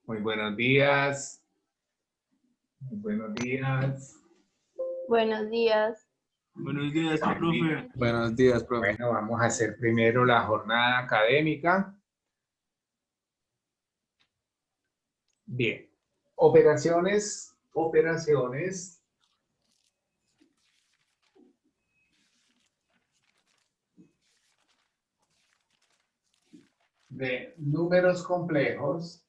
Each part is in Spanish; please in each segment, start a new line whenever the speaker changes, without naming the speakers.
Muy buenos días. Muy buenos días.
Buenos días.
Buenos días, profe.
Buenos días, profe.
Bueno, vamos a hacer primero la jornada académica. Bien. Operaciones de números complejos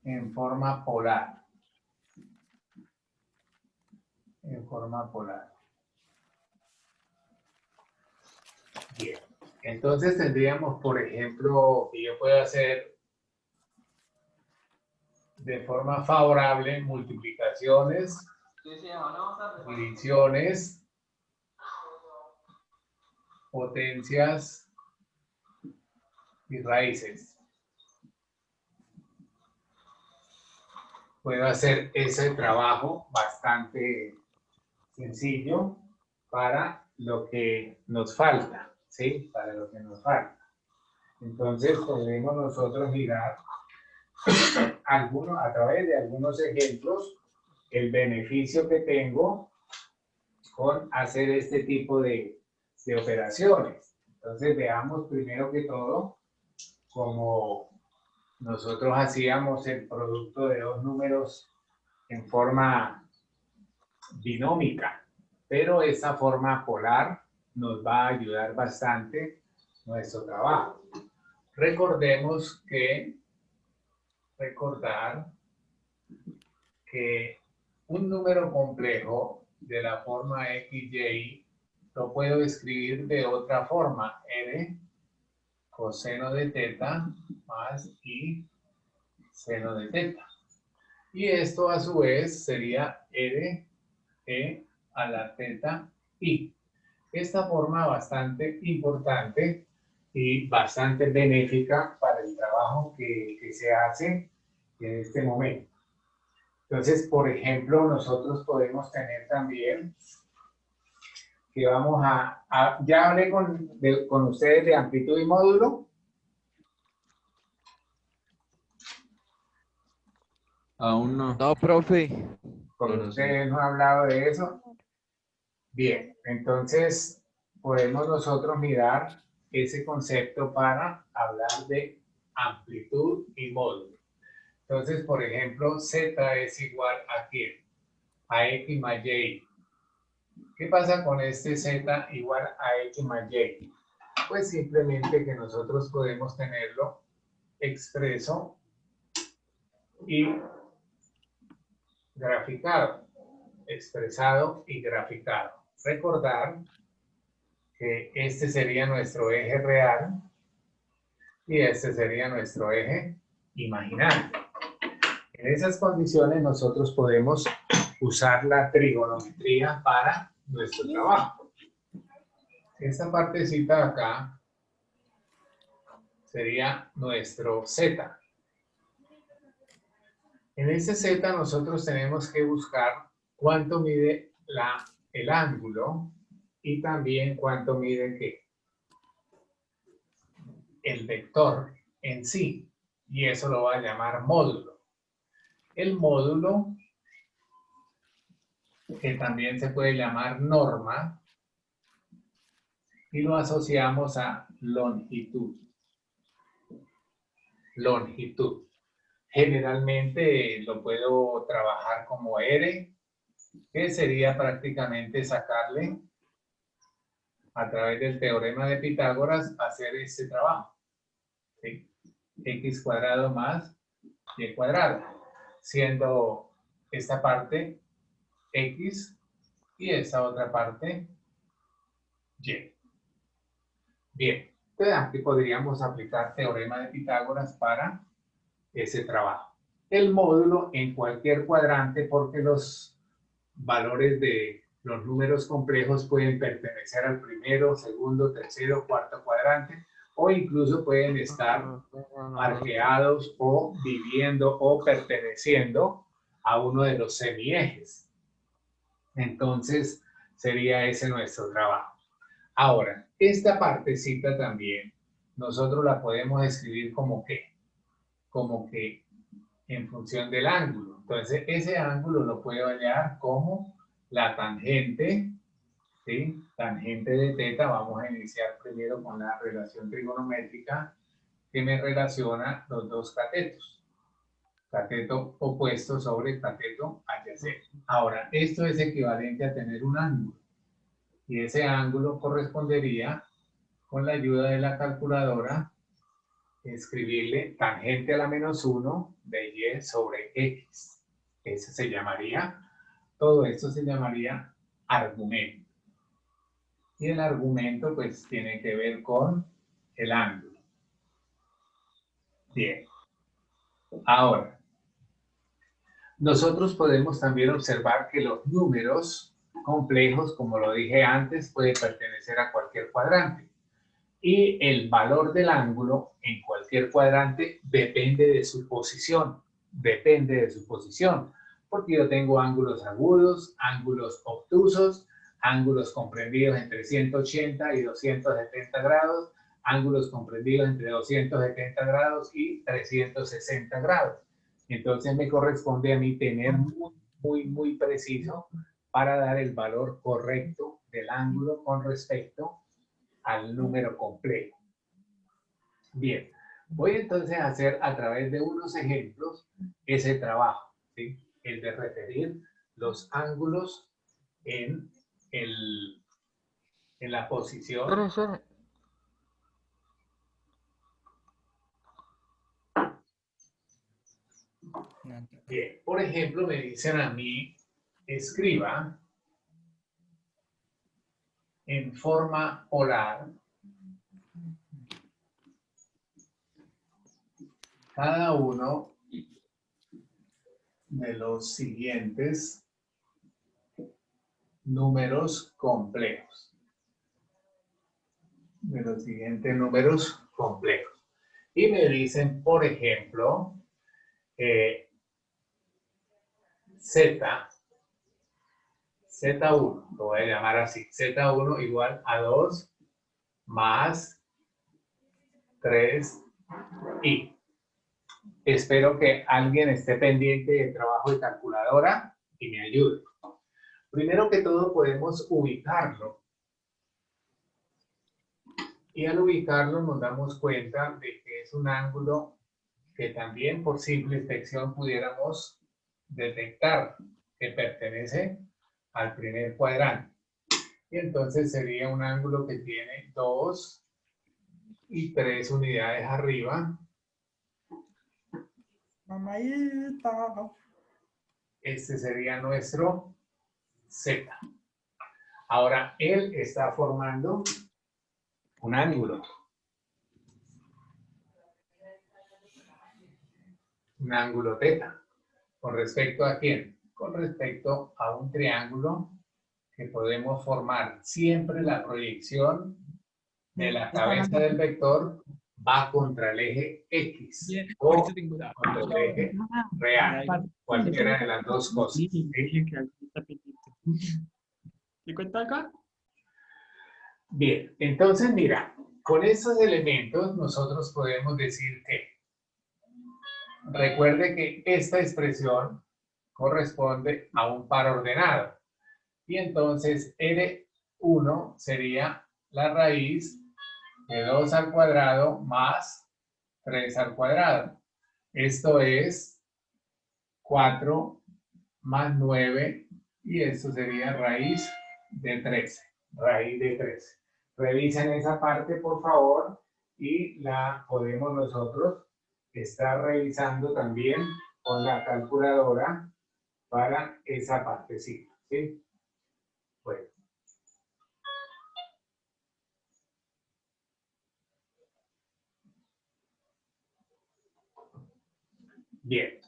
en forma polar. Bien. Entonces tendríamos, por ejemplo, que yo puedo hacer de forma favorable multiplicaciones, divisiones, potencias y raíces. Puedo hacer ese trabajo bastante sencillo para lo que nos falta, ¿sí? Para lo que nos falta. Entonces podemos nosotros mirar a través de algunos ejemplos el beneficio que tengo con hacer este tipo de operaciones. Entonces veamos primero que todo cómo nosotros hacíamos el producto de dos números en forma binómica, pero esa forma polar nos va a ayudar bastante nuestro trabajo. Recordar que un número complejo de la forma XY lo puedo escribir de otra forma, R coseno de teta más I seno de teta. Y esto a su vez sería R e a la teta I. Esta forma bastante importante y bastante benéfica para el trabajo que se hace en este momento. Entonces, por ejemplo, nosotros podemos tener también que vamos ya hablé con ustedes de amplitud y módulo.
Aún no.
No, profe.
Con ustedes no he hablado de eso. Bien, entonces podemos nosotros mirar ese concepto para hablar de amplitud y módulo. Entonces, por ejemplo, Z es igual a ¿quién? A X más Y. ¿Qué pasa con este Z igual a X más Y? Pues simplemente que nosotros podemos tenerlo expreso y graficado. Expresado y graficado. Recordar que este sería nuestro eje real y este sería nuestro eje imaginario. En esas condiciones nosotros podemos usar la trigonometría para nuestro trabajo. Esta partecita de acá sería nuestro Z. En ese Z nosotros tenemos que buscar cuánto mide el ángulo y también cuánto mide ¿qué? El vector en sí. Y eso lo va a llamar módulo. El módulo, que también se puede llamar norma, y lo asociamos a longitud. Longitud. Generalmente lo puedo trabajar como R, que sería prácticamente sacarle a través del teorema de Pitágoras hacer este trabajo. ¿Sí? X cuadrado más Y cuadrado, siendo esta parte X y esta otra parte Y. Bien, entonces aquí podríamos aplicar teorema de Pitágoras para ese trabajo. El módulo en cualquier cuadrante, porque los valores de los números complejos pueden pertenecer al primero, segundo, tercero, cuarto cuadrante, o incluso pueden estar parqueados o viviendo o perteneciendo a uno de los semiejes. Entonces, sería ese nuestro trabajo. Ahora, esta partecita también nosotros la podemos escribir como que en función del ángulo. Entonces, ese ángulo lo puedo hallar como la tangente, ¿sí? Tangente de teta. Vamos a iniciar primero con la relación trigonométrica que me relaciona los dos catetos. Cateto opuesto sobre cateto adyacente. Ahora, esto es equivalente a tener un ángulo. Y ese ángulo correspondería, con la ayuda de la calculadora, escribirle tangente a la -1 de y sobre x. Ese se llamaría, todo esto se llamaría argumento. Y el argumento pues tiene que ver con el ángulo. Bien. Ahora, nosotros podemos también observar que los números complejos, como lo dije antes, pueden pertenecer a cualquier cuadrante. Y el valor del ángulo en cualquier cuadrante depende de su posición. Depende de su posición. Porque yo tengo ángulos agudos, ángulos obtusos, ángulos comprendidos entre 180 y 270 grados, ángulos comprendidos entre 270 grados y 360 grados. Entonces me corresponde a mí tener muy preciso para dar el valor correcto del ángulo con respecto al número complejo. Bien, voy entonces a hacer a través de unos ejemplos ese trabajo, ¿sí? El de referir los ángulos en la posición.
Profesor.
Bien, por ejemplo, me dicen a mí, escriba en forma polar cada uno de los siguientes números complejos. De los siguientes números complejos. Y me dicen, por ejemplo, Z1, lo voy a llamar así, Z1 igual a 2 más 3i. Espero que alguien esté pendiente del trabajo de calculadora y me ayude. Primero que todo podemos ubicarlo. Y al ubicarlo nos damos cuenta de que es un ángulo que también por simple inspección pudiéramos detectar que pertenece al primer cuadrante. Y entonces sería un ángulo que tiene 2 y 3 unidades arriba.
Mamadita.
Este sería nuestro Z. Ahora, él está formando un ángulo. Un ángulo teta. ¿Con respecto a quién? Con respecto a un triángulo que podemos formar. Siempre la proyección de la cabeza del vector va contra el eje X o contra el eje real. Cualquiera de las dos cosas. ¿Sí?
¿Le cuenta acá?
Bien, entonces mira, con estos elementos nosotros podemos decir que recuerde que esta expresión corresponde a un par ordenado. Y entonces R1 sería la raíz de 2 al cuadrado más 3 al cuadrado. Esto es 4 más 9 y esto sería raíz de 13. Raíz de 13. Revisen esa parte, por favor, y la podemos nosotros estar revisando también con la calculadora para esa partecita, ¿sí? Bueno. Bien.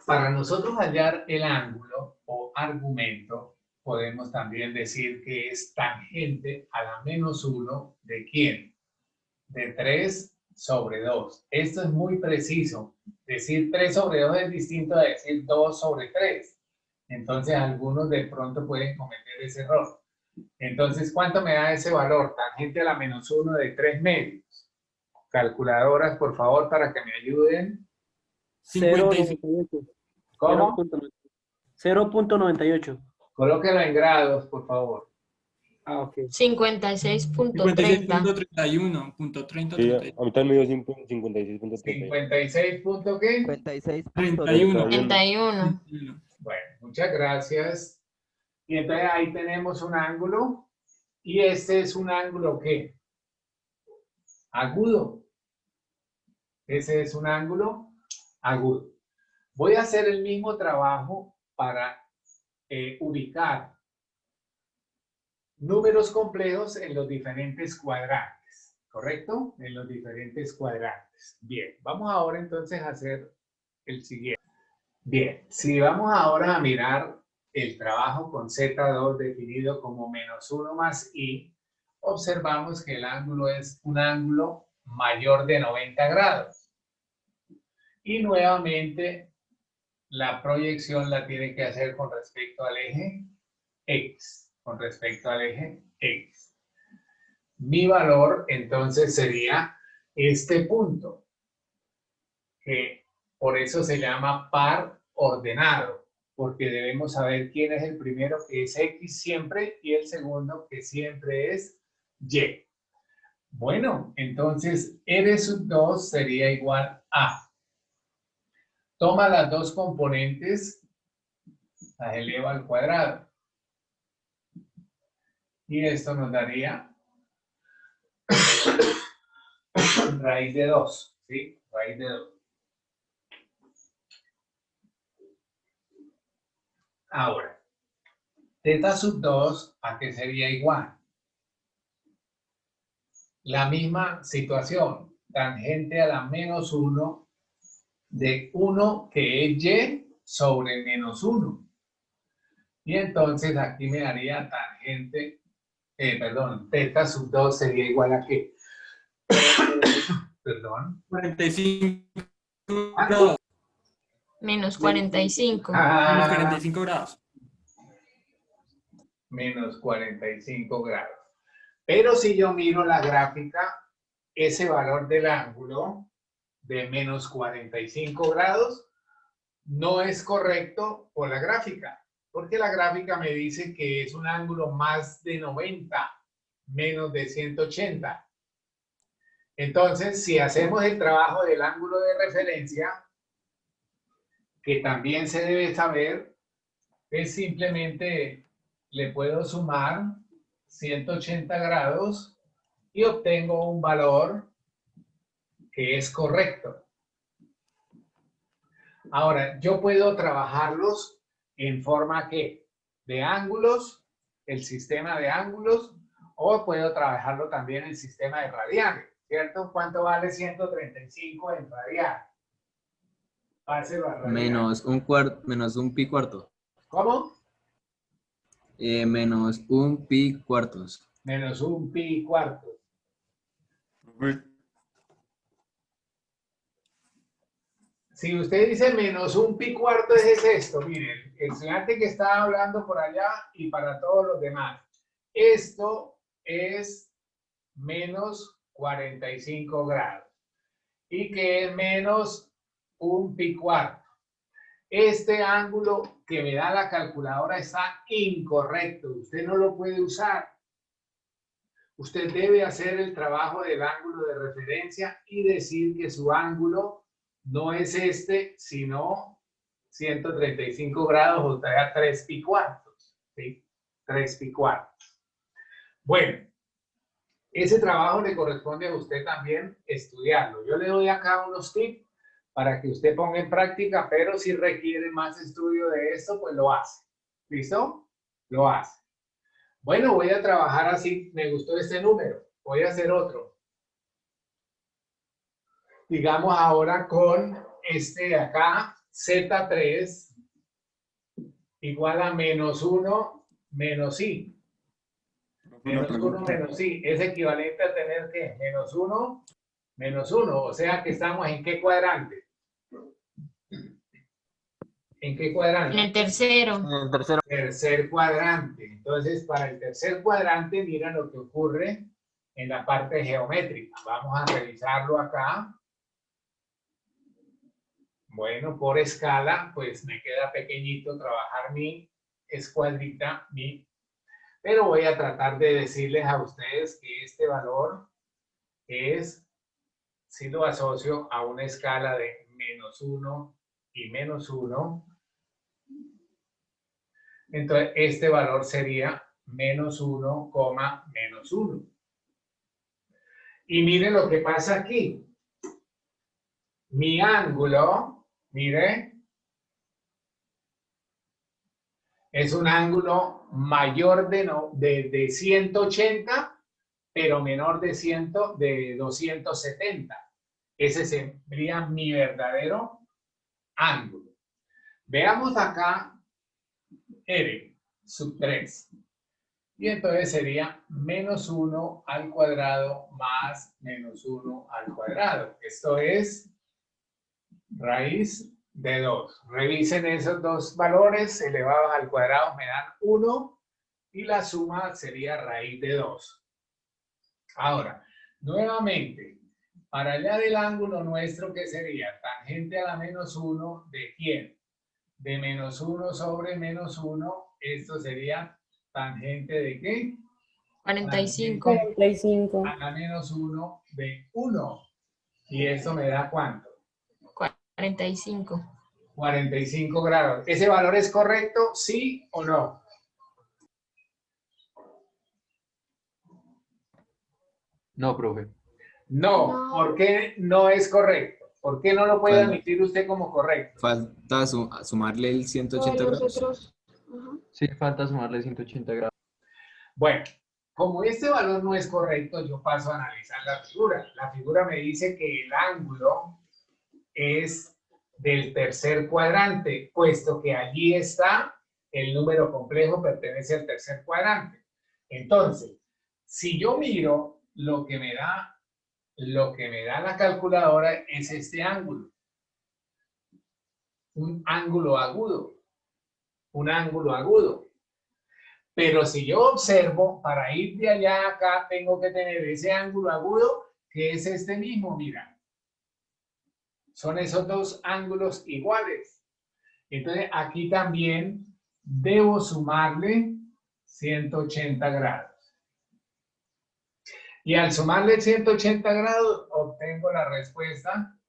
Para nosotros hallar el ángulo o argumento, podemos también decir que es tangente a la -1 de ¿quién? De 3 sobre 2. Esto es muy preciso. Decir 3 sobre 2 es distinto a decir 2 sobre 3. Entonces, algunos de pronto pueden cometer ese error. Entonces, ¿cuánto me da ese valor? Tangente a la -1 de 3 medios. Calculadoras, por favor, para que me ayuden.
0.98.
¿Cómo?
0.98.
Colóquelo en grados, por favor.
Ah, ok.
56.30.
56.31.30.
Sí, a mí también me dio 56.30.
56 punto qué.
56.31.
31.
Bueno, muchas gracias. Y entonces ahí tenemos un ángulo. Y este es un ángulo ¿qué? Agudo. Ese es un ángulo agudo. Voy a hacer el mismo trabajo para ubicar números complejos en los diferentes cuadrantes, ¿correcto? En los diferentes cuadrantes. Bien, vamos ahora entonces a hacer el siguiente. Bien, si vamos ahora a mirar el trabajo con Z2 definido como -1 más I, observamos que el ángulo es un ángulo mayor de 90 grados. Y nuevamente la proyección la tiene que hacer con respecto al eje X. Con respecto al eje X. Mi valor entonces sería este punto, que por eso se llama par ordenado, porque debemos saber quién es el primero, que es X siempre, y el segundo, que siempre es Y. Bueno, entonces R sub 2 sería igual a, toma las dos componentes, las eleva al cuadrado. Y esto nos daría raíz de 2, ¿sí? Raíz de 2. Ahora, teta sub 2, ¿a qué sería igual? La misma situación, tangente a la -1 de 1 que es Y sobre -1. Y entonces aquí me daría tangente, teta sub 2 sería igual a ¿qué? Perdón.
45
¿Cuánto?
Menos 45.
Menos 45 grados.
Menos 45 grados. Pero si yo miro la gráfica, ese valor del ángulo de menos 45 grados no es correcto por la gráfica, porque la gráfica me dice que es un ángulo más de 90, menos de 180. Entonces, si hacemos el trabajo del ángulo de referencia, que también se debe saber, es simplemente le puedo sumar 180 grados y obtengo un valor que es correcto. Ahora, yo puedo trabajarlos en forma que de ángulos, el sistema de ángulos, o puedo trabajarlo también en el sistema de radianes, ¿cierto? ¿Cuánto vale 135 en radianes? Páselo a radianes.
Menos un pi cuarto.
¿Cómo?
Menos un pi cuartos.
Menos un pi cuarto. Si usted dice menos un pi cuarto, es esto. Miren, el estudiante que está hablando por allá y para todos los demás. Esto es menos 45 grados. ¿Y que es menos un pi cuarto? Este ángulo que me da la calculadora está incorrecto. Usted no lo puede usar. Usted debe hacer el trabajo del ángulo de referencia y decir que su ángulo no es este, sino 135 grados o 3 pi cuartos. ¿Sí? 3 pi cuartos. Bueno, ese trabajo le corresponde a usted también estudiarlo. Yo le doy acá unos tips para que usted ponga en práctica, pero si requiere más estudio de esto, pues lo hace. ¿Listo? Lo hace. Bueno, voy a trabajar así. Me gustó este número. Voy a hacer otro. Digamos ahora con este de acá, Z3 igual a menos 1 menos I. Menos 1 menos I. Es equivalente a tener ¿qué? Menos 1 menos 1. O sea que estamos ¿en qué cuadrante? ¿En qué cuadrante?
En el tercero.
En el tercero.
Tercer cuadrante. Entonces, para el tercer cuadrante, mira lo que ocurre. en la parte geométrica. Vamos a revisarlo acá. Bueno, por escala, pues me queda pequeñito trabajar mi escuadrita, pero voy a tratar de decirles a ustedes que este valor es, si lo asocio a una escala de -1 y -1, entonces este valor sería -1, -1. Y miren lo que pasa aquí. Mi ángulo, mire, es un ángulo mayor de 180, pero menor de 270. Ese sería mi verdadero ángulo. Veamos acá R sub 3. Y entonces sería -1 al cuadrado más -1 al cuadrado. Esto es raíz de 2. Revisen esos dos valores elevados al cuadrado, me dan 1 y la suma sería raíz de 2. Ahora, nuevamente, para allá del ángulo nuestro, ¿qué sería? Tangente a la -1, ¿de quién? De -1 sobre -1, esto sería tangente ¿de qué?
45.
45.
A la -1 de 1. ¿Y esto me da cuánto?
45.
45 grados. ¿Ese valor es correcto? ¿Sí o no?
No, profe.
No. ¿Por qué no es correcto? ¿Por qué no lo puede
Falta.
admitir usted como correcto?
Falta sumarle el 180 grados.
Sí, falta sumarle 180 grados.
Bueno, como este valor no es correcto, yo paso a analizar la figura. La figura me dice que el ángulo es del tercer cuadrante, puesto que allí está el número complejo, pertenece al tercer cuadrante. Entonces, si yo miro lo que me da la calculadora es este ángulo. Un ángulo agudo. Un ángulo agudo. Pero si yo observo, para ir de allá a acá, tengo que tener ese ángulo agudo, que es este mismo, mira. Son esos dos ángulos iguales. Entonces, aquí también debo sumarle 180 grados. Y al sumarle 180 grados, obtengo la respuesta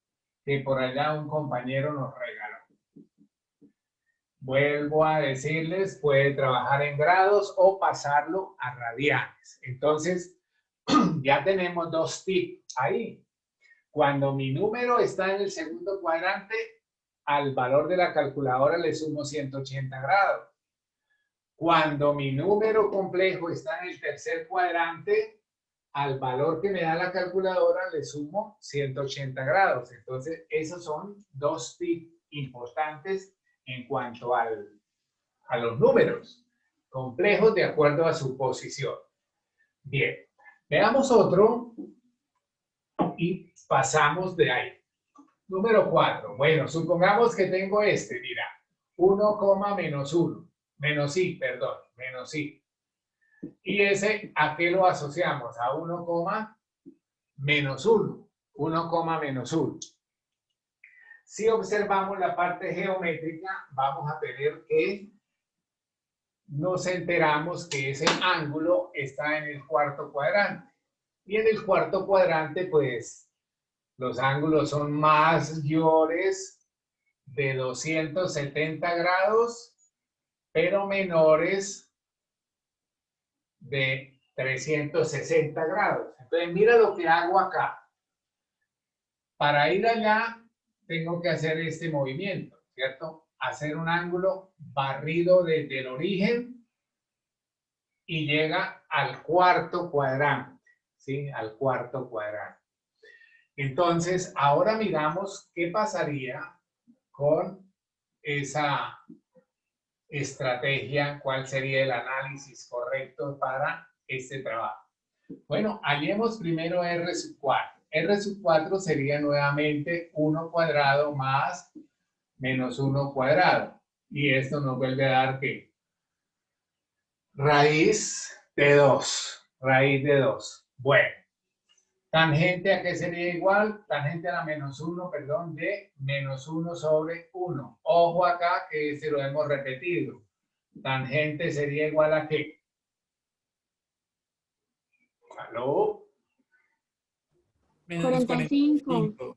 que por allá un compañero nos regaló. Vuelvo a decirles, puede trabajar en grados o pasarlo a radianes. Entonces, ya tenemos dos tips ahí. Cuando mi número está en el segundo cuadrante, al valor de la calculadora le sumo 180 grados. Cuando mi número complejo está en el tercer cuadrante, al valor que me da la calculadora le sumo 180 grados. Entonces, esos son dos tips importantes en cuanto a los números complejos de acuerdo a su posición. Bien, veamos otro y pasamos de ahí. Número 4. Bueno, supongamos que tengo este, mira, 1, -1, menos i. Y ese, ¿a qué lo asociamos? A 1, -1. 1, -1. Si observamos la parte geométrica, vamos a tener que nos enteramos que ese ángulo está en el cuarto cuadrante. Y en el cuarto cuadrante, pues, los ángulos son mayores de 270 grados, pero menores de 360 grados. Entonces, mira lo que hago acá. Para ir allá, tengo que hacer este movimiento, ¿cierto? Hacer un ángulo barrido desde el origen y llega al cuarto cuadrante, ¿sí? Al cuarto cuadrante. Entonces, ahora miramos qué pasaría con esa estrategia, cuál sería el análisis correcto para este trabajo. Bueno, hallemos primero R sub 4. R sub 4 sería nuevamente 1 cuadrado más menos 1 cuadrado. Y esto nos vuelve a dar ¿qué? Raíz de 2. Raíz de 2. Bueno. Tangente a qué sería igual, tangente a la menos 1, perdón, de menos 1 sobre 1. Ojo acá que se lo hemos repetido. Tangente sería igual a qué. ¿Aló?
Menos
45.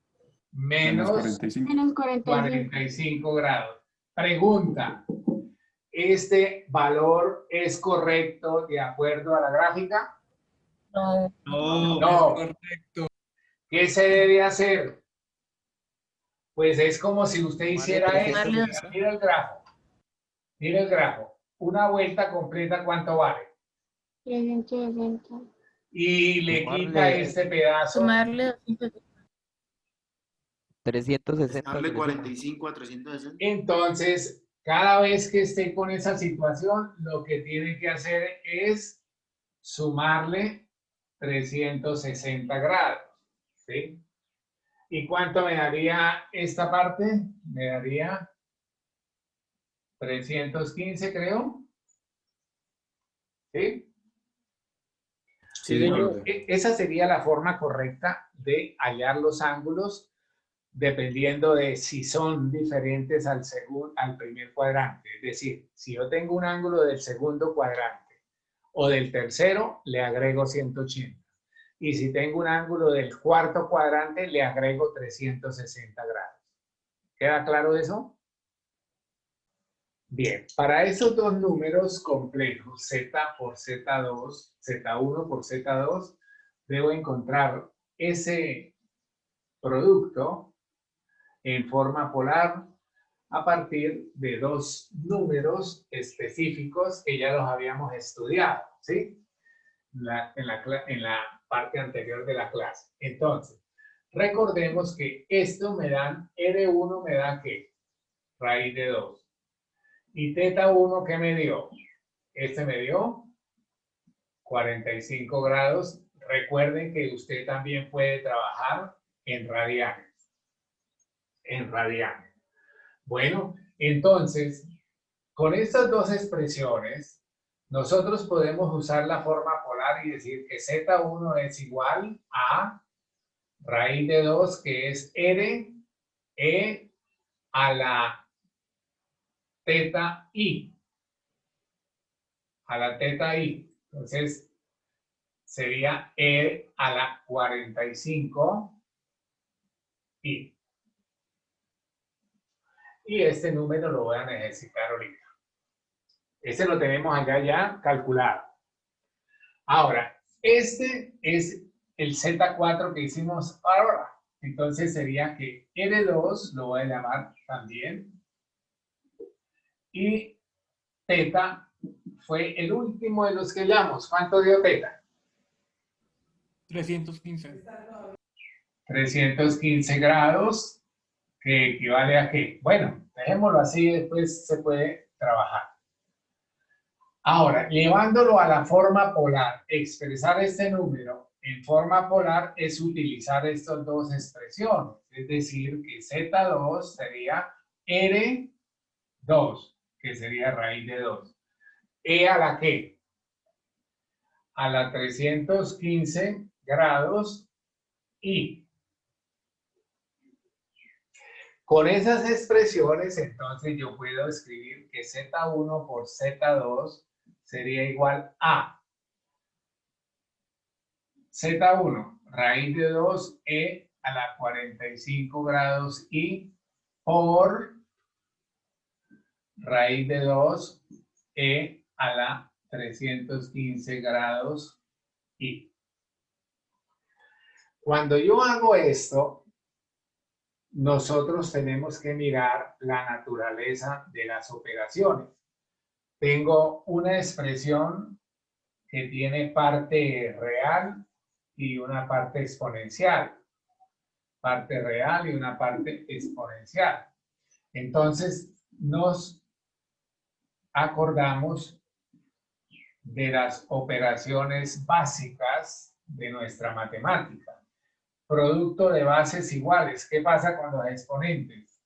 Menos
45.
Menos 45.
45 grados. Pregunta, ¿este valor es correcto de acuerdo a la gráfica?
No.
No.
Correcto.
¿Qué se debe hacer? Pues es como si usted hiciera esto.
Sumarle
Mira, mira el grafo. Mira el grafo. Una vuelta completa, ¿cuánto vale?
360.
Y le quita este pedazo.
Sumarle
360.
Darle 45 a 360.
Entonces, cada vez que esté con esa situación, lo que tiene que hacer es sumarle 360 grados. ¿Sí? ¿Y cuánto me daría esta parte? Me daría 315, creo. ¿Sí?
Sí, señor.
Esa sería la forma correcta de hallar los ángulos dependiendo de si son diferentes al primer cuadrante. Es decir, si yo tengo un ángulo del segundo cuadrante o del tercero, le agrego 180. Y si tengo un ángulo del cuarto cuadrante, le agrego 360 grados. ¿Queda claro eso? Bien, para esos dos números complejos, z por z2, z1 por z2, debo encontrar ese producto en forma polar a partir de dos números específicos que ya los habíamos estudiado, ¿sí? En la parte anterior de la clase. Entonces, recordemos que esto me dan, R1 me da ¿qué? Raíz de 2. ¿Y teta 1 qué me dio? Este me dio 45 grados. Recuerden que usted también puede trabajar en radianes. En radianes. Bueno, entonces, con estas dos expresiones, nosotros podemos usar la forma polar y decir que Z1 es igual a raíz de 2, que es R, E a la teta I. A la teta I. Entonces, sería E a la 45 I. Y este número lo voy a necesitar ahorita. Este lo tenemos acá ya calculado. Ahora, este es el Z4 que hicimos ahora. Entonces sería que R2 lo voy a llamar también. Y teta fue el último de los que hallamos. ¿Cuánto dio teta?
315.
315 grados, que equivale a qué. Bueno, dejémoslo así, después se puede trabajar. Ahora, llevándolo a la forma polar, expresar este número en forma polar es utilizar estas dos expresiones. Es decir, que Z2 sería R2, que sería raíz de 2. ¿E a la qué? A la 315 grados I. Con esas expresiones, entonces yo puedo escribir que Z1 por Z2 sería igual a Z1, raíz de 2, E a la 45 grados I por raíz de 2, E a la 315 grados I. Cuando yo hago esto, nosotros tenemos que mirar la naturaleza de las operaciones. Tengo una expresión que tiene parte real y una parte exponencial. Parte real y una parte exponencial. Entonces, nos acordamos de las operaciones básicas de nuestra matemática. Producto de bases iguales. ¿Qué pasa con los exponentes?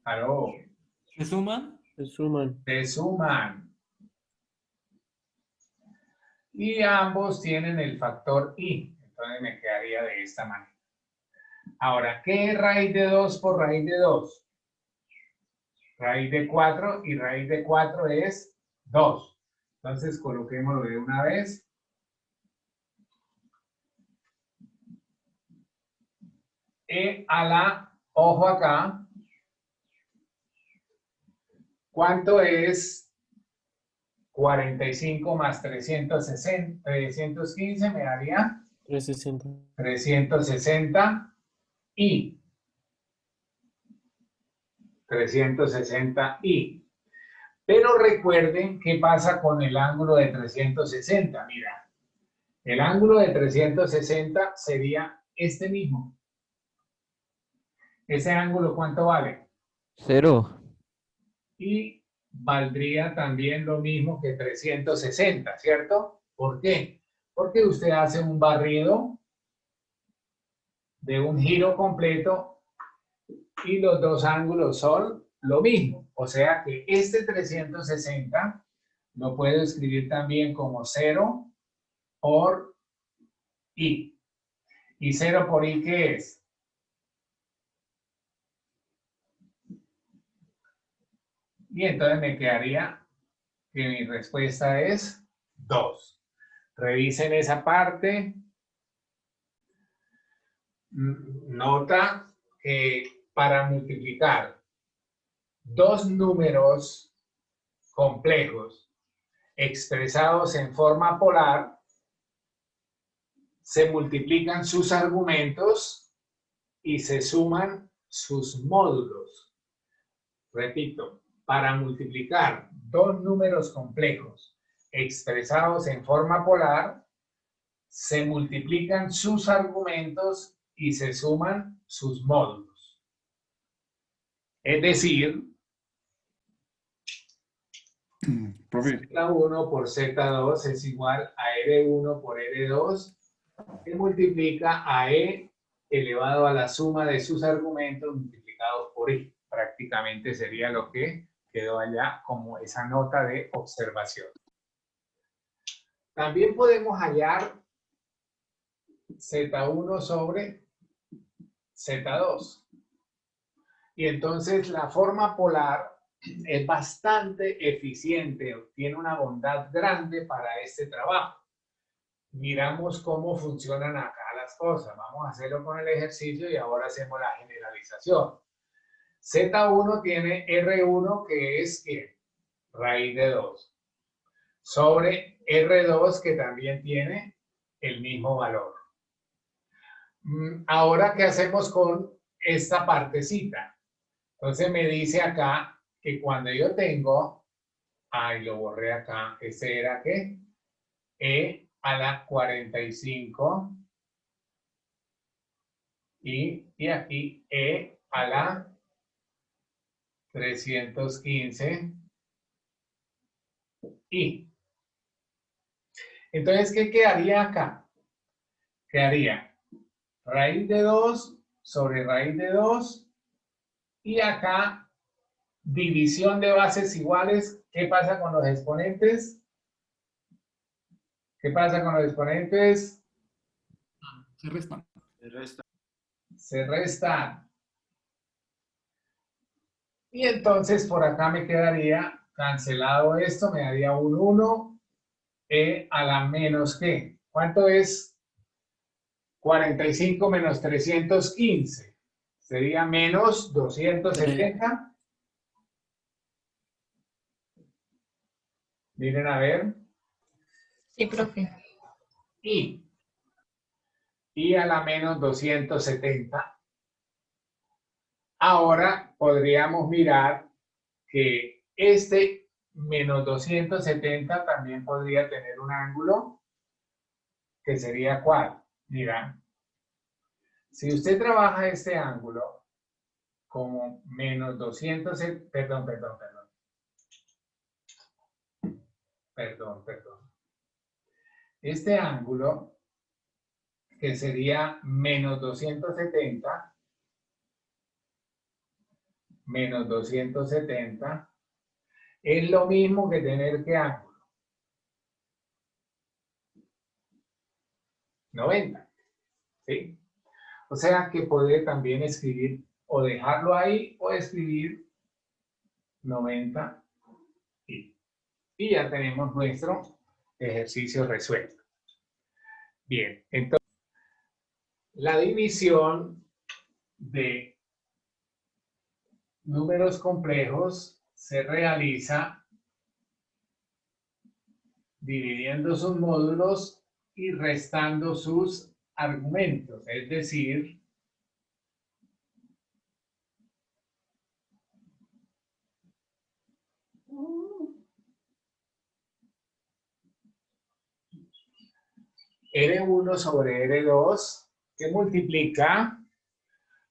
¿Aló?
¿Se suman?
Se suman.
Se suman. Y ambos tienen el factor i. Entonces me quedaría de esta manera. Ahora, ¿qué es raíz de 2 por raíz de 2? Raíz de 4 y raíz de 4 es 2. Entonces coloquémoslo de una vez. E a la, ojo acá, ¿cuánto es 45 más 315? Me daría 360 y 360 y. Pero recuerden qué pasa con el ángulo de 360. Mira, el ángulo de 360 sería este mismo. ¿Ese ángulo cuánto vale?
0.
Y valdría también lo mismo que 360, ¿cierto? ¿Por qué? Porque usted hace un barrido de un giro completo y los dos ángulos son lo mismo. O sea que este 360 lo puedo escribir también como 0 por i. ¿Y 0 por i qué es? Y entonces me quedaría que mi respuesta es 2. Revisen esa parte. Nota que para multiplicar dos números complejos expresados en forma polar, se multiplican sus argumentos y se suman sus módulos. Repito, para multiplicar dos números complejos expresados en forma polar, se multiplican sus argumentos y se suman sus módulos. Es decir,
Profe,
Z1 por Z2 es igual a R1 por R2, que multiplica a E elevado a la suma de sus argumentos multiplicados por I. Prácticamente sería lo que quedó allá como esa nota de observación. También podemos hallar Z1 sobre Z2. Y entonces la forma polar es bastante eficiente, tiene una bondad grande para este trabajo. Miramos cómo funcionan acá las cosas. Vamos a hacerlo con el ejercicio y ahora hacemos la generalización. Z1 tiene R1 que es ¿qué? Raíz de 2. Sobre R2 que también tiene el mismo valor. Ahora, ¿qué hacemos con esta partecita? Entonces me dice acá que cuando yo tengo, lo borré acá, ese era ¿qué? E a la 45 y aquí E a la 315 y. Entonces, ¿qué quedaría acá? Quedaría raíz de 2 sobre raíz de 2 y acá división de bases iguales. ¿Qué pasa con los exponentes? ¿Qué pasa con los exponentes?
Se restan.
El resto.
Se restan. Y entonces por acá me quedaría cancelado esto, me daría un 1 e a la menos ¿qué? ¿Cuánto es 45 menos 315? Sería menos 270. Miren a ver.
Sí, profe.
Y a la menos 270. Ahora podríamos mirar que este menos 270 también podría tener un ángulo que sería ¿cuál? Mira, si usted trabaja este ángulo como menos 270, perdón. Este ángulo que sería menos 270 es lo mismo que tener ¿qué ángulo? 90. ¿Sí? O sea que puede también escribir o dejarlo ahí o escribir 90 y ya tenemos nuestro ejercicio resuelto. Bien, entonces la división de números complejos se realiza dividiendo sus módulos y restando sus argumentos, es decir, R1 sobre R2 que multiplica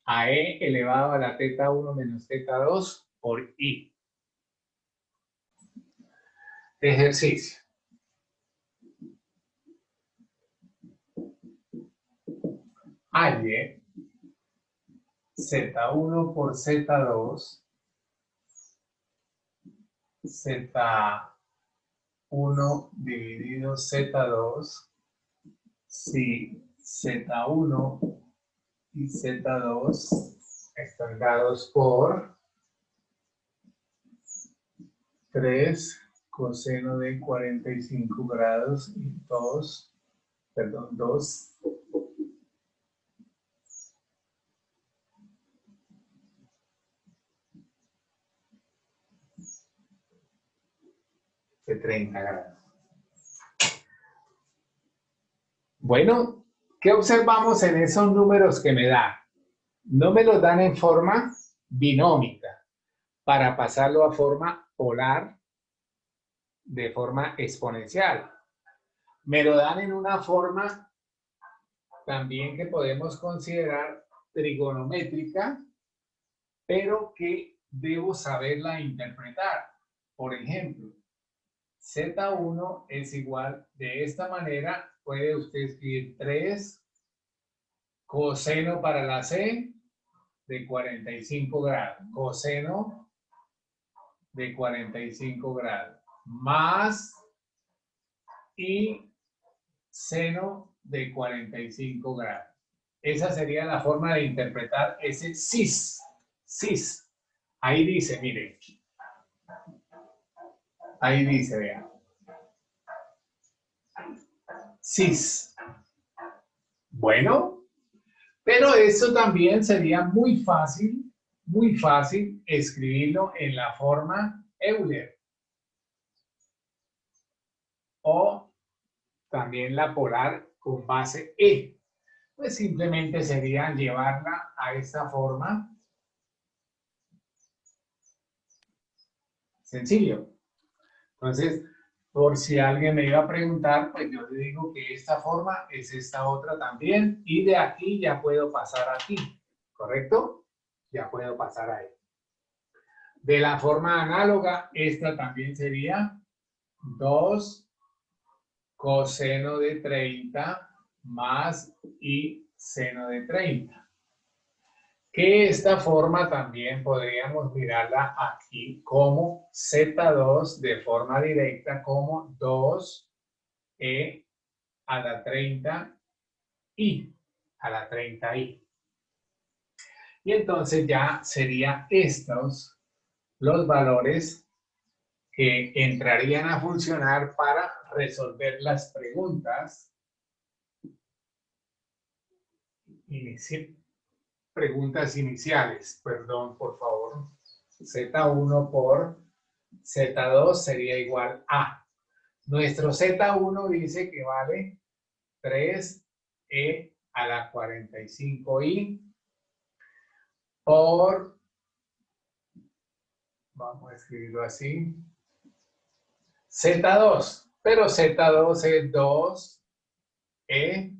a E elevado a la teta 1 menos teta 2 por I. Ejercicio. Halle Z1 por Z2, Z1 dividido Z2, si Z1 y Z2 están dados por 3 coseno de 45 grados y 2 de 30 grados. Bueno, ¿qué observamos en esos números que me dan? No me los dan en forma binómica para pasarlo a forma polar de forma exponencial. Me lo dan en una forma también que podemos considerar trigonométrica, pero que debo saberla interpretar. Por ejemplo, Z1 es igual de esta manera. Puede usted escribir 3 coseno para la C de 45 grados. Coseno de 45 grados. Más y seno de 45 grados. Esa sería la forma de interpretar ese cis. Cis. Ahí dice, mire. Ahí dice, vean. Cis. Bueno, pero eso también sería muy fácil escribirlo en la forma Euler. O también la polar con base E. Pues simplemente sería llevarla a esta forma. Sencillo. Entonces, por si alguien me iba a preguntar, pues yo le digo que esta forma es esta otra también. Y de aquí ya puedo pasar aquí. ¿Correcto? Ya puedo pasar ahí. De la forma análoga, esta también sería 2 coseno de 30 más y seno de 30. Que esta forma también podríamos mirarla aquí como Z2 de forma directa como 2E a la 30i a la 30i. Y entonces ya serían estos los valores que entrarían a funcionar para resolver las preguntas iniciales. Perdón, por favor. Z1 por Z2 sería igual a. Nuestro Z1 dice que vale 3E a la 45i por, vamos a escribirlo así, Z2, pero Z2 es 2E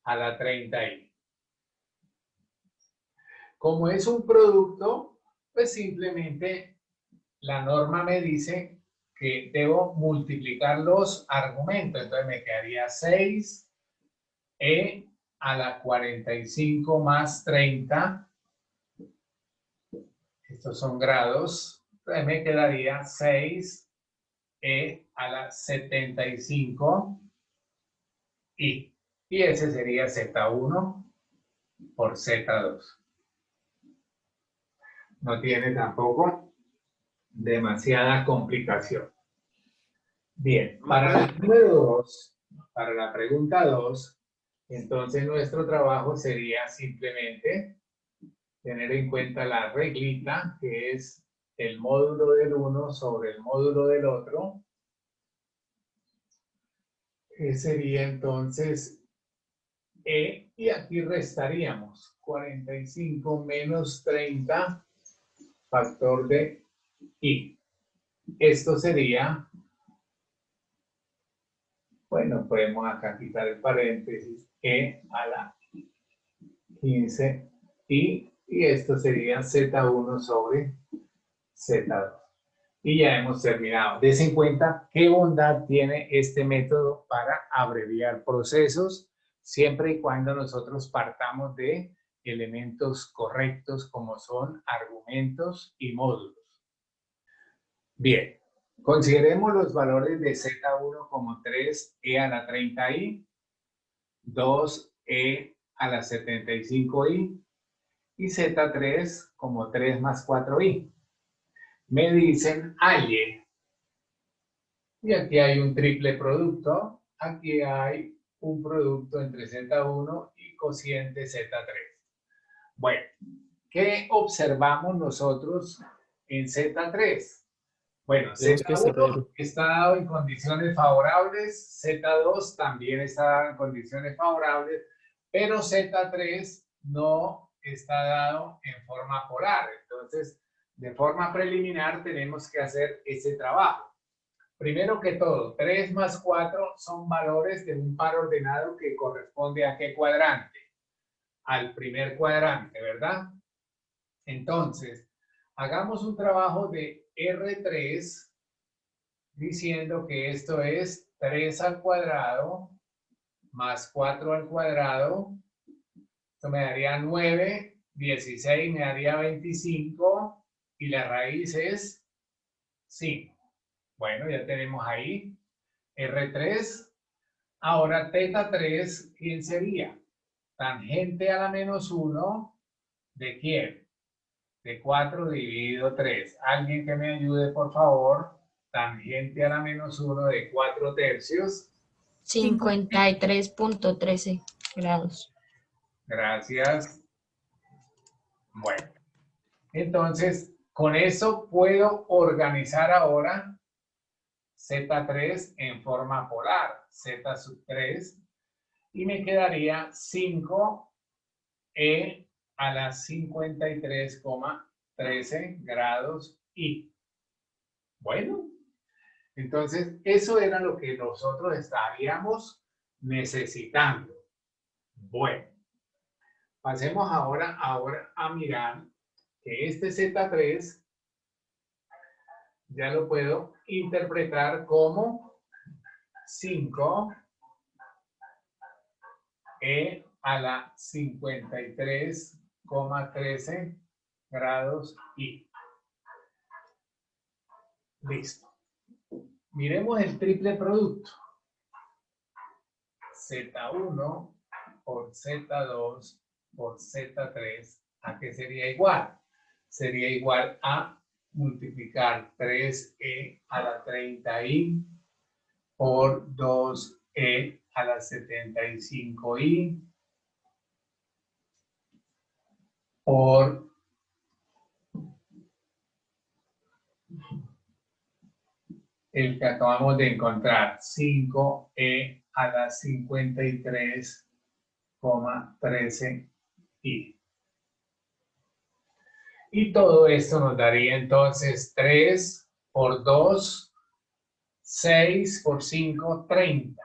a la 30i. Como es un producto, pues simplemente la norma me dice que debo multiplicar los argumentos. Entonces me quedaría 6E a la 45 más 30. Estos son grados. Entonces me quedaría 6E a la 75 y Y ese sería Z1 por Z2. No tiene tampoco demasiada complicación. Bien, para el número 2, para la pregunta 2, entonces nuestro trabajo sería simplemente tener en cuenta la reglita, que es el módulo del uno sobre el módulo del otro, que sería entonces E, y aquí restaríamos 45 menos 30 factor de I. Esto sería, bueno, podemos acá quitar el paréntesis, E a la 15 I, y esto sería Z1 sobre Z2. Y ya hemos terminado. Dese en cuenta qué bondad tiene este método para abreviar procesos, siempre y cuando nosotros partamos de elementos correctos como son argumentos y módulos. Bien, consideremos los valores de Z1 como 3e a la 30i, 2e a la 75i y Z3 como 3 más 4i. Me dicen halle. Y aquí hay un triple producto. Aquí hay un producto entre Z1 y cociente Z3. Bueno, ¿qué observamos nosotros en Z3? Bueno, Z1 está dado en condiciones favorables, Z2 también está dado en condiciones favorables, pero Z3 no está dado en forma polar. Entonces, de forma preliminar tenemos que hacer ese trabajo. Primero que todo, 3 más 4 son valores de un par ordenado que corresponde a ¿qué cuadrante? Al primer cuadrante, ¿verdad? Entonces, hagamos un trabajo de R3 diciendo que esto es 3 al cuadrado más 4 al cuadrado. Esto me daría 9, 16 me daría 25 y la raíz es 5. Bueno, ya tenemos ahí R3. Ahora θ3, ¿quién sería? Tangente a la menos 1, ¿de quién? De 4 dividido 3. Alguien que me ayude, por favor. Tangente a la menos 1 de 4 tercios.
53.13 grados.
Gracias. Bueno, entonces, con eso puedo organizar ahora Z3 en forma polar, Z sub 3, y me quedaría 5e a la 53,13 grados I. Bueno, entonces eso era lo que nosotros estaríamos necesitando. Bueno, pasemos ahora a mirar que este Z3 ya lo puedo interpretar como 5e a la 53,13 grados I. Listo. Miremos el triple producto. Z1 por Z2 por Z3, ¿a qué sería igual? Sería igual a multiplicar 3e a la 30i por 2e a la 75i por el que acabamos de encontrar, 5e a la 53,13i. Y todo esto nos daría entonces 3 por 2, 6 por 5, 30.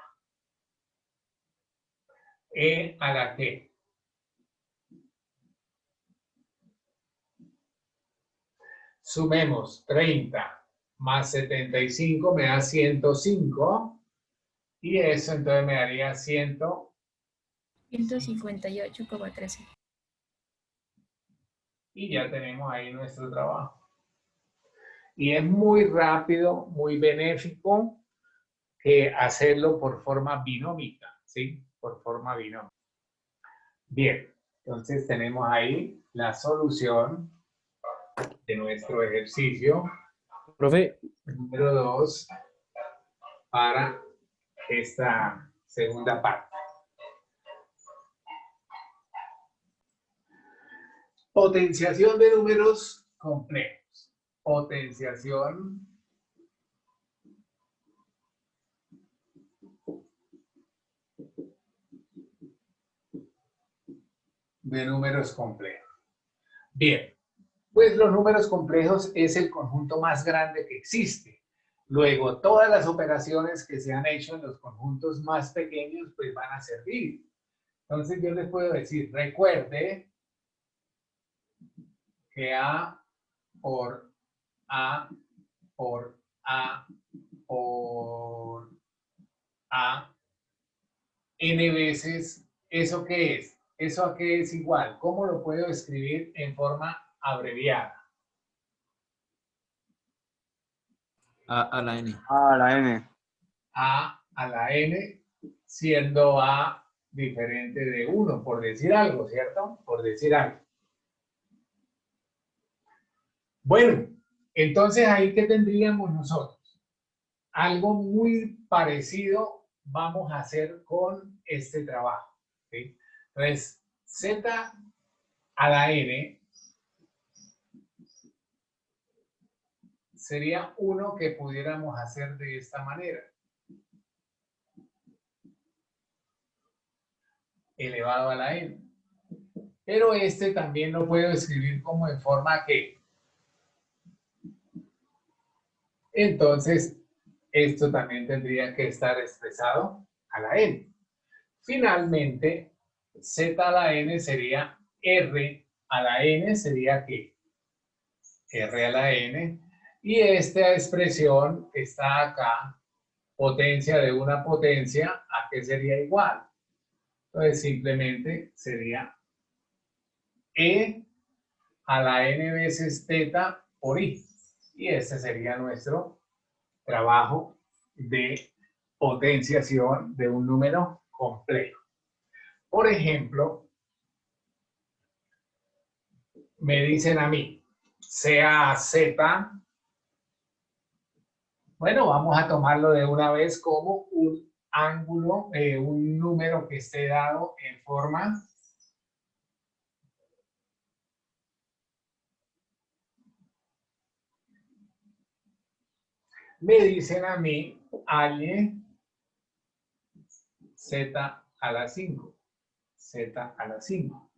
¿E a la qué? Sumemos 30 más 75 me da 105. Y eso entonces me daría
158,13.
Y ya tenemos ahí nuestro trabajo. Y es muy rápido, muy benéfico que hacerlo por forma binómica, ¿sí? por forma binomio. Bien, entonces tenemos ahí la solución de nuestro ejercicio
Profe,
número 2 para esta segunda parte. Potenciación de números complejos. Potenciación de números complejos. Bien, pues los números complejos es el conjunto más grande que existe. Luego, todas las operaciones que se han hecho en los conjuntos más pequeños, pues van a servir. Entonces, yo les puedo decir, recuerde que A por A por A por A n veces, ¿eso qué es? ¿Eso a qué es igual? ¿Cómo lo puedo escribir en forma abreviada?
A la N.
a la N.
A la N, siendo A diferente de 1, por decir algo, ¿cierto? Por decir algo. Bueno, entonces ahí ¿qué tendríamos nosotros? Algo muy parecido vamos a hacer con este trabajo, ¿sí? Entonces, Z a la N sería uno que pudiéramos hacer de esta manera. Elevado a la N. Pero este también lo puedo escribir como en forma que. Entonces, esto también tendría que estar expresado a la N. Finalmente, Z a la N sería R a la N, sería ¿qué? R a la N. Y esta expresión que está acá, potencia de una potencia, ¿a qué sería igual? Entonces, simplemente sería E a la N veces teta por I. Y este sería nuestro trabajo de potenciación de un número complejo. Por ejemplo, me dicen a mí, sea Z, bueno, vamos a tomarlo de una vez como un ángulo, un número que esté dado en forma me dicen a mí, Aye, Z a la 5. Z a la 5.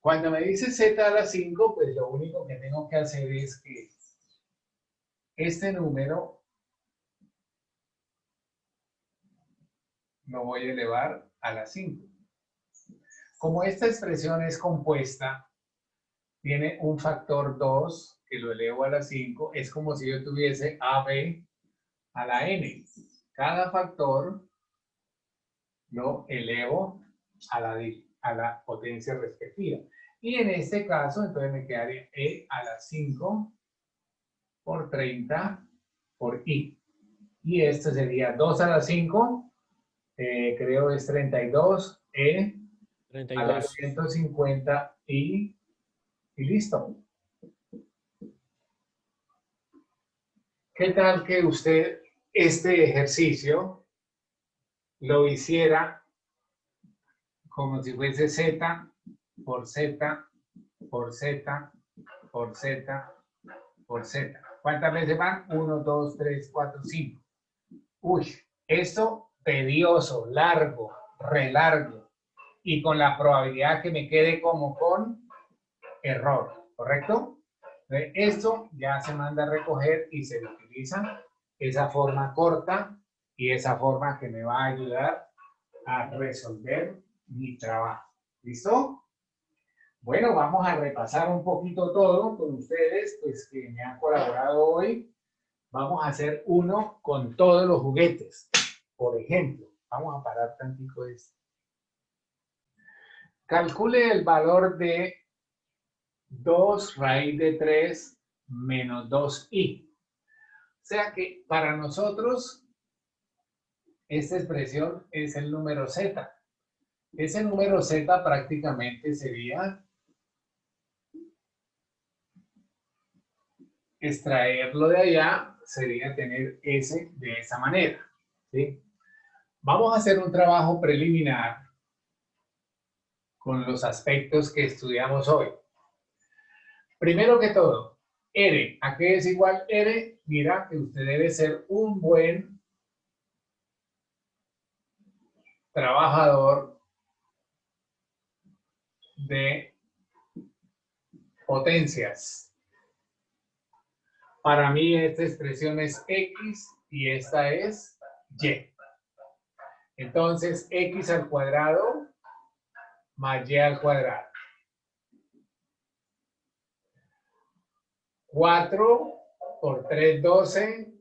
Cuando me dice Z a la 5, pues lo único que tengo que hacer es que este número lo voy a elevar a la 5. Como esta expresión es compuesta, tiene un factor 2 que lo elevo a la 5, es como si yo tuviese AB a la N. Cada factor lo elevo a la potencia respectiva. Y en este caso, entonces me quedaría E a la 5 por 30 por I. Y esto sería 2 a la 5, creo es 32, E a la 150 y listo. ¿Qué tal que usted este ejercicio lo hiciera como si fuese Z por Z por Z por Z por Z? ¿Cuántas veces van? 1, 2, 3, 4, 5. Uy, esto tedioso, largo, re largo. Y con la probabilidad que me quede como con error, ¿correcto? Esto ya se manda a recoger y se utiliza esa forma corta y esa forma que me va a ayudar a resolver mi trabajo. ¿Listo? Bueno, vamos a repasar un poquito todo con ustedes, pues que me han colaborado hoy. Vamos a hacer uno con todos los juguetes. Por ejemplo, vamos a parar tantito esto. Calcule el valor de 2 raíz de 3 menos 2i. O sea que para nosotros esta expresión es el número z. Ese número z prácticamente sería extraerlo de allá, sería tener s de esa manera, ¿sí? Vamos a hacer un trabajo preliminar con los aspectos que estudiamos hoy. Primero que todo, R. ¿A qué es igual R? Mira que usted debe ser un buen trabajador de potencias. Para mí esta expresión es X y esta es Y. Entonces, X al cuadrado más Y al cuadrado. 4 por 3, 12.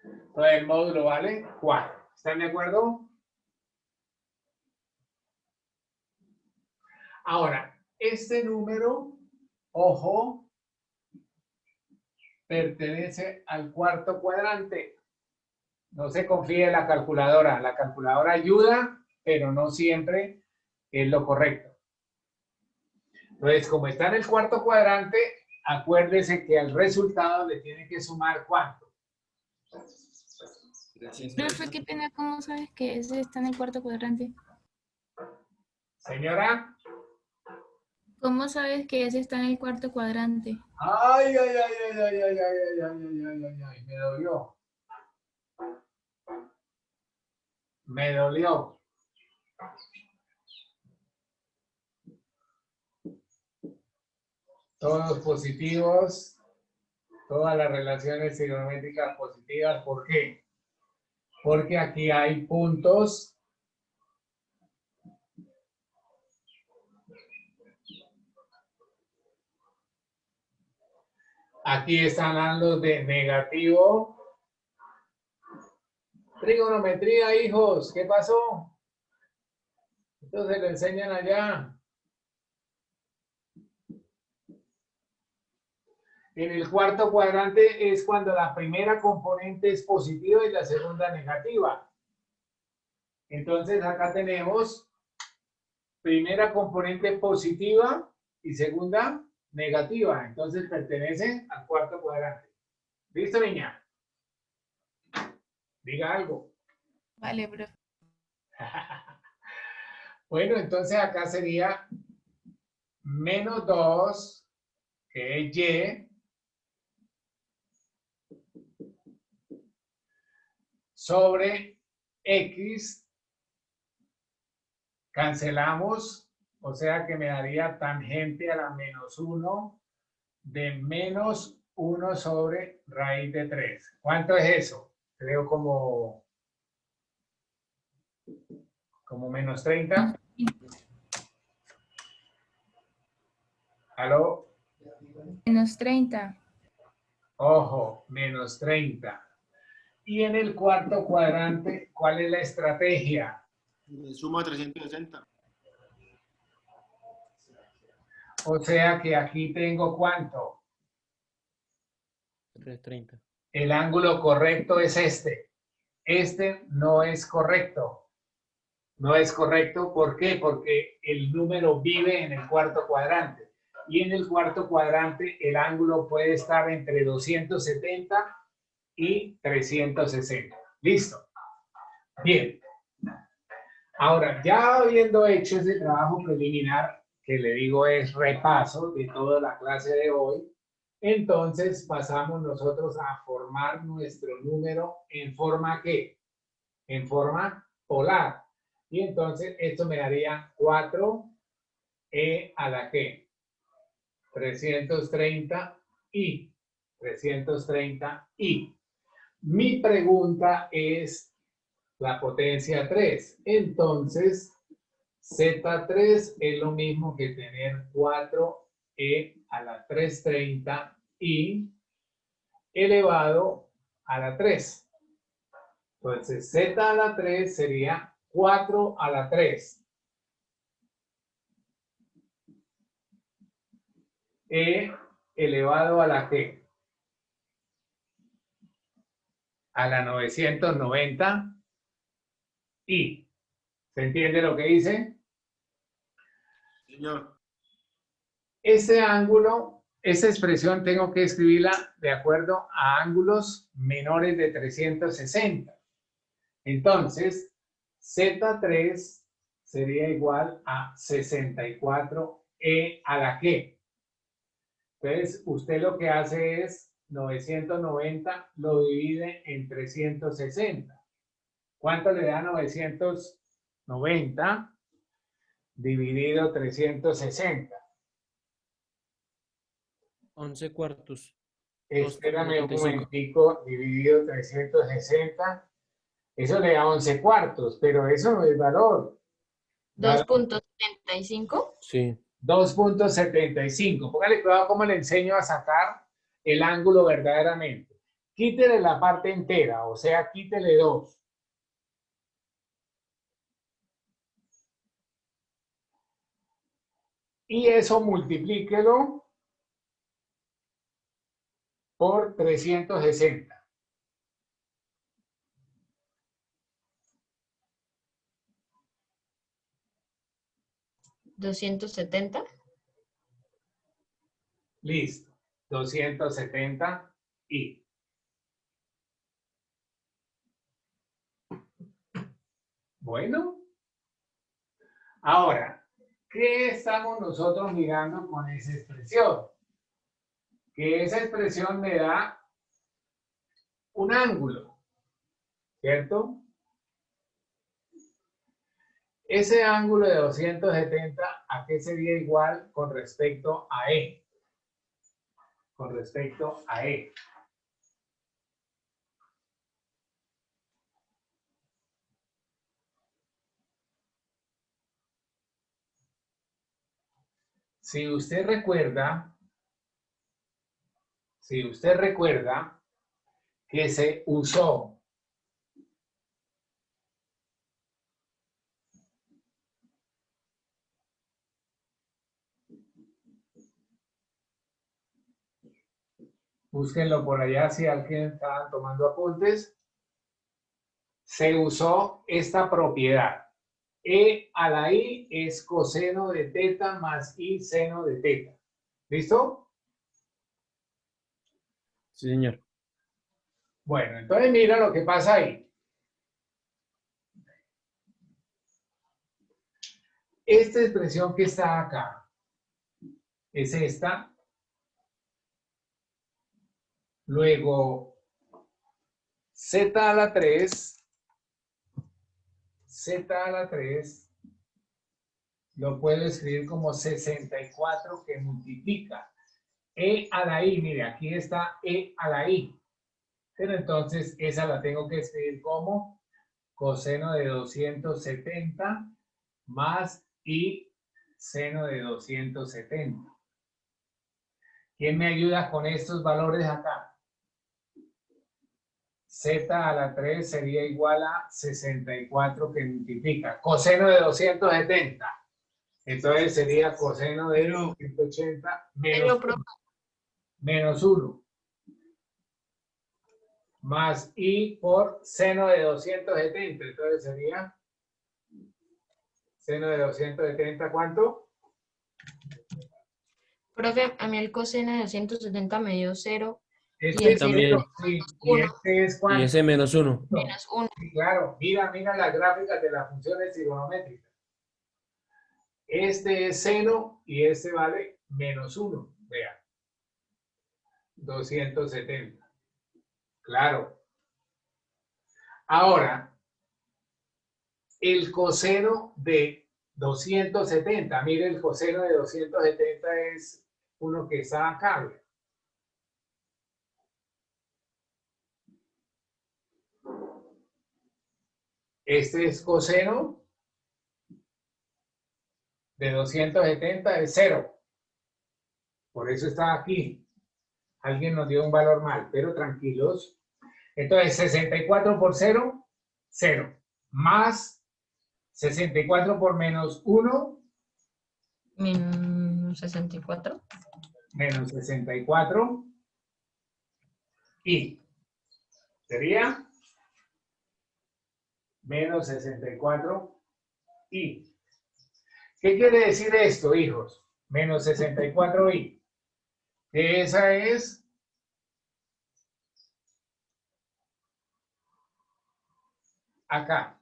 Entonces el módulo vale 4. ¿Están de acuerdo? Ahora, este número, ojo, pertenece al cuarto cuadrante. No se confíe en la calculadora. La calculadora ayuda, pero no siempre es lo correcto. Entonces, como está en el cuarto cuadrante, acuérdese que al resultado le tiene que sumar ¿cuánto?
Profe, qué pena, ¿cómo sabes que ese está en el cuarto cuadrante?
Señora.
¿Cómo sabes que ese está en el cuarto cuadrante?
Ay, ay, ay, ay, ay, ay, ay, ay, ay, ay, ay, ay, me dolió. Me dolió. Todos positivos, todas las relaciones trigonométricas positivas. ¿Por qué? Porque aquí hay puntos aquí están los de negativo. Trigonometría, hijos, ¿qué pasó? Entonces lo enseñan allá. En el cuarto cuadrante es cuando la primera componente es positiva y la segunda negativa. Entonces acá tenemos primera componente positiva y segunda negativa. Entonces pertenece al cuarto cuadrante. ¿Listo, niña? Diga algo.
Vale, profe.
Bueno, entonces acá sería menos 2, que es Y, sobre X, cancelamos, o sea que me daría tangente a la menos 1 de menos 1 sobre raíz de 3. ¿Cuánto es eso? Creo como menos 30. ¿Aló?
Menos 30.
Ojo, menos 30. Y en el cuarto cuadrante, ¿cuál es la estrategia?
Suma 360.
O sea que aquí tengo ¿cuánto?
330.
El ángulo correcto es este. Este no es correcto. No es correcto, ¿por qué? Porque el número vive en el cuarto cuadrante. Y en el cuarto cuadrante el ángulo puede estar entre 270 y 360. ¿Listo? Bien. Ahora, ya habiendo hecho ese trabajo preliminar, que le digo es repaso de toda la clase de hoy, entonces pasamos nosotros a formar nuestro número en forma ¿qué? En forma polar. Y entonces esto me daría 4e a la ¿qué? 330i. 330i. Mi pregunta es la potencia 3. Entonces, Z3 es lo mismo que tener 4e a la 330i elevado a la 3. Entonces, z a la 3 sería 4 a la 3. E elevado a la ¿qué? A la 990 y. ¿Se entiende lo que dice?
Señor.
Ese ángulo, esa expresión tengo que escribirla de acuerdo a ángulos menores de 360. Entonces, Z3 sería igual a 64E a la ¿qué? Entonces, usted lo que hace es 990 lo divide en 360. ¿Cuánto le da 990 dividido 360?
11 cuartos.
Espérame un
2.75.
momentico, dividido 360. Eso le da 11 cuartos, pero eso no es valor.
2.75.
Sí.
2.75. Póngale cuidado cómo le enseño a sacar el ángulo verdaderamente. Quítele la parte entera, o sea, quítele 2. Y eso multiplíquelo por 360.
¿270?
Listo. 270 y. Bueno. Ahora, ¿qué estamos nosotros mirando con esa expresión? Que esa expresión me da un ángulo, ¿cierto? Ese ángulo de 270, ¿a qué sería igual con respecto a E? Con respecto a E. Si usted recuerda que se usó búsquenlo por allá si alguien está tomando apuntes, se usó esta propiedad. E a la I es coseno de teta más I seno de teta. ¿Listo?
Sí, señor.
Bueno, entonces mira lo que pasa ahí. Esta expresión que está acá es esta. Luego, z a la 3 lo puedo escribir como 64 que multiplica. E a la I, mire, aquí está E a la I. Pero entonces esa la tengo que escribir como coseno de 270 más I seno de 270. ¿Quién me ayuda con estos valores acá? Z a la 3 sería igual a 64 que multiplica. Coseno de 270. Entonces sería coseno de 180 menos 1. Más I por seno de 270. Entonces sería seno de 270, ¿cuánto?
Profe, a mí el coseno de 270 me dio 0.
Este
el
también.
sí, y este es ¿cuánto?
Y ese menos 1.
menos 1.
Sí, claro, mira las gráficas de las funciones trigonométricas. Este es seno y este vale menos 1. Vean. 270. Claro. Ahora, el coseno de 270. Mire, el coseno de 270 es uno que está acá. ¿Ve? Este es coseno de 270 es 0. Por eso está aquí. Alguien nos dio un valor mal, pero tranquilos. Entonces, 64 por 0, 0. Más 64 por menos 1,
Menos 64.
menos 64. Y sería menos 64 y. ¿Qué quiere decir esto, hijos? Menos 64 y. Que esa es acá.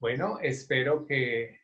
Bueno, espero que